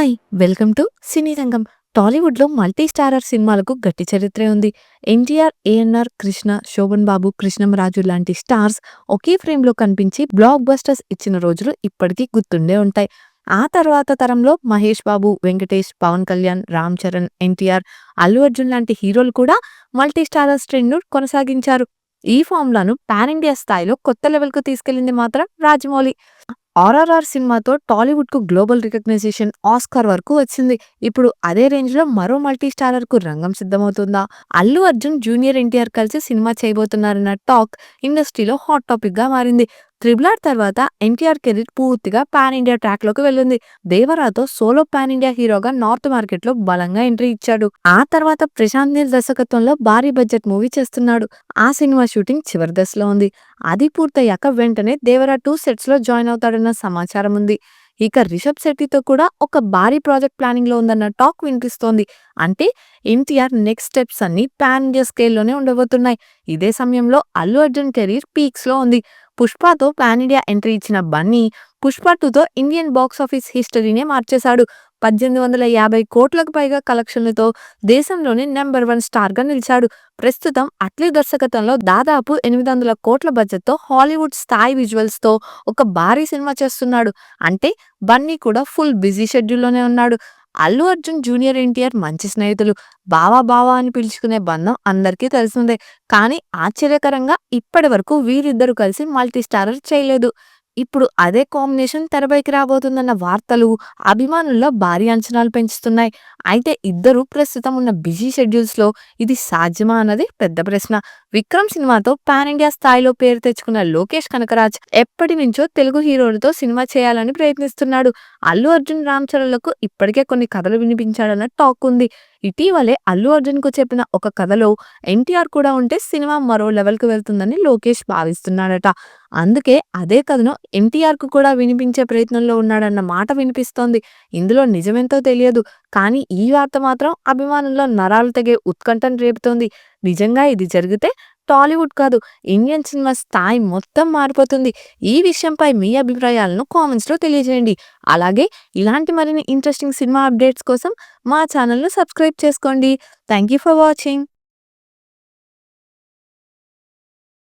Hi! Welcome to సినీ రంగం. టాలీవుడ్‌లో multi starrer సినిమాలకు గట్టి చరిత్రే ఉంది. ఎన్టీఆర్, ఏఎన్నార్, కృష్ణ, శోభన్ బాబు, కృష్ణంరాజు లాంటి స్టార్స్ ఒకే ఫ్రేమ్‌లో కనిపించి బ్లాక్ బస్టర్స్ ఇచ్చిన రోజులు ఇప్పటికీ గుర్తుండే ఉంటాయి. ఆ తర్వాత తరంలో మహేష్ బాబు, వెంకటేష్, పవన్ కళ్యాణ్, రామ్ చరణ్, ఎన్టీఆర్, అల్లు అర్జున్ లాంటి హీరోలు కూడా మల్టీ స్టారర్స్ ట్రెండ్‌ను కొనసాగించారు. ఈ ఫార్ములాను పాన్ ఇండియా స్థాయిలో కొత్త లెవెల్‌కు తీసుకెళ్లింది మాత్రం రాజమౌళి. 'ఆర్ఆర్ఆర్' సినిమాతో టాలీవుడ్‌కు గ్లోబల్ రికగ్నిషన్ ఆస్కార్ వరకు వచ్చింది. ఇప్పుడు అదే రేంజ్‌లో మరో మల్టీ స్టారర్‌కు రంగం సిద్ధమవుతుందా? అల్లు అర్జున్, జూనియర్ ఎన్టీఆర్ కలిసి సినిమా చేయబోతున్నారన్న టాక్ ఇండస్ట్రీలో హాట్ టాపిక్‌గా మారింది. 'త్రిబుల్ ఆర్' తర్వాత ఎన్టీఆర్ కెరీర్ పూర్తిగా పాన్ ఇండియా ట్రాక్‌లోకి వెళ్ళింది. 'దేవరా'తో సోలో పాన్ ఇండియా హీరోగా నార్త్ మార్కెట్‌లో బలంగా ఎంట్రీ ఇచ్చాడు. ఆ తర్వాత ప్రశాంత్ నీల్ దర్శకత్వంలో భారీ బడ్జెట్ మూవీ చేస్తున్నాడు. ఆ సినిమా షూటింగ్ చివరి దశలో ఉంది. అది పూర్తయ్యాక వెంటనే 'దేవరా 2' సెట్స్‌లో జాయిన్ అవుతాడన్న సమాచారం ఉంది. ఇక రిషబ్ శెట్టితో కూడా ఒక భారీ ప్రాజెక్ట్ ప్లానింగ్‌లో ఉందన్న టాక్ వినిపిస్తోంది. అంటే ఎన్టీఆర్ నెక్స్ట్ స్టెప్స్ అన్నీ పాన్ ఇండియా స్కేల్‌లోనే ఉండబోతున్నాయి. ఇదే సమయంలో అల్లు అర్జున్ కెరీర్ పీక్స్‌లో ఉంది. 'పుష్ప'తో పాన్ ఇండియా ఎంట్రీ ఇచ్చిన బన్నీ 'పుష్ప 2'తో ఇండియన్ బాక్స్ ఆఫీస్ హిస్టరీనే మార్చేశాడు. 1850 కోట్లకు పైగా కలెక్షన్లతో దేశంలోనే నంబర్ 1 స్టార్‌గా నిలిచాడు. ప్రస్తుతం అట్లీ దర్శకత్వంలో దాదాపు 800 కోట్ల బడ్జెట్‌తో హాలీవుడ్ స్థాయి విజువల్స్‌తో ఒక భారీ సినిమా చేస్తున్నాడు. అంటే బన్నీ కూడా ఫుల్ బిజీ షెడ్యూల్‌లోనే ఉన్నాడు. అల్లు అర్జున్, జూనియర్ ఎన్టీఆర్ మంచి స్నేహితులు. బావా బావా అని పిలుచుకునే బంధం అందరికీ తెలిసిందే. కానీ ఆశ్చర్యకరంగా ఇప్పటి వరకు వీరిద్దరూ కలిసి మల్టీ స్టారర్ చేయలేదు. ఇప్పుడు అదే కాంబినేషన్ తెరపైకి రాబోతుందన్న వార్తలు అభిమానుల్లో భారీ అంచనాలు పెంచుతున్నాయి. అయితే ఇద్దరు ప్రస్తుతం ఉన్న బిజీ షెడ్యూల్స్‌లో ఇది సాధ్యమా అన్నది పెద్ద ప్రశ్న. 'విక్రమ్' సినిమాతో పాన్ ఇండియా స్థాయిలో పేరు తెచ్చుకున్న లోకేష్ కనకరాజ్ ఎప్పటి నుంచో తెలుగు హీరోలతో సినిమా చేయాలని ప్రయత్నిస్తున్నాడు. అల్లు అర్జున్, రామ్ చరణ్‌లకు ఇప్పటికే కొన్ని కథలు వినిపించాడన్న టాక్ ఉంది. ఇటీవలే అల్లు అర్జున్‌కు చెప్పిన ఒక కథలో ఎన్టీఆర్ కూడా ఉంటే సినిమా మరో లెవెల్‌కు వెళ్తుందని లోకేష్ భావిస్తున్నాడట. అందుకే అదే కథను ఎన్టీఆర్‌కు కూడా వినిపించే ప్రయత్నంలో ఉన్నాడన్న మాట వినిపిస్తోంది. ఇందులో నిజమెంతో తెలియదు. కానీ ఈ వార్త మాత్రం అభిమానుల్లో నరాలు తెగే ఉత్కంఠను రేపుతోంది. నిజంగా ఇది జరిగితే టాలీవుడ్ కాదు, ఇండియన్ సినిమా స్థాయి మొత్తం మారిపోతుంది. ఈ విషయంపై మీ అభిప్రాయాలను కామెంట్స్‌లో తెలియజేయండి. అలాగే ఇలాంటి మరిన్ని ఇంట్రెస్టింగ్ సినిమా అప్డేట్స్ కోసం మా ఛానల్‌ను సబ్స్క్రైబ్ చేసుకోండి. Thank you for watching.